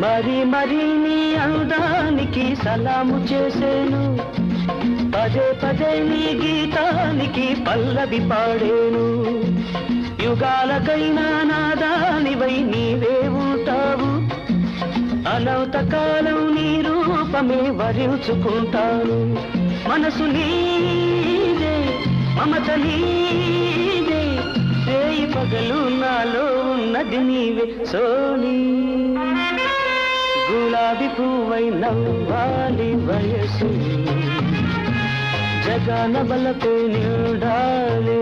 మరి మరి నీ అందానికి సలాము చేసేను, పదే పదే నీ గీతానికి పల్లవి పాడేను. యుగాలకైనా నాదానివై నీవే ఉంటావు, అనంత కాలం నీ రూపమే వరించుకుంటాను. మనసు నీదే, మమత నీదే, రేయి పగలు నాలో ఉన్నది నీవే సోనీ. గులాబీ పువ్వై నవ్వాలి వయసు, జగాన బలపై నిండాలి.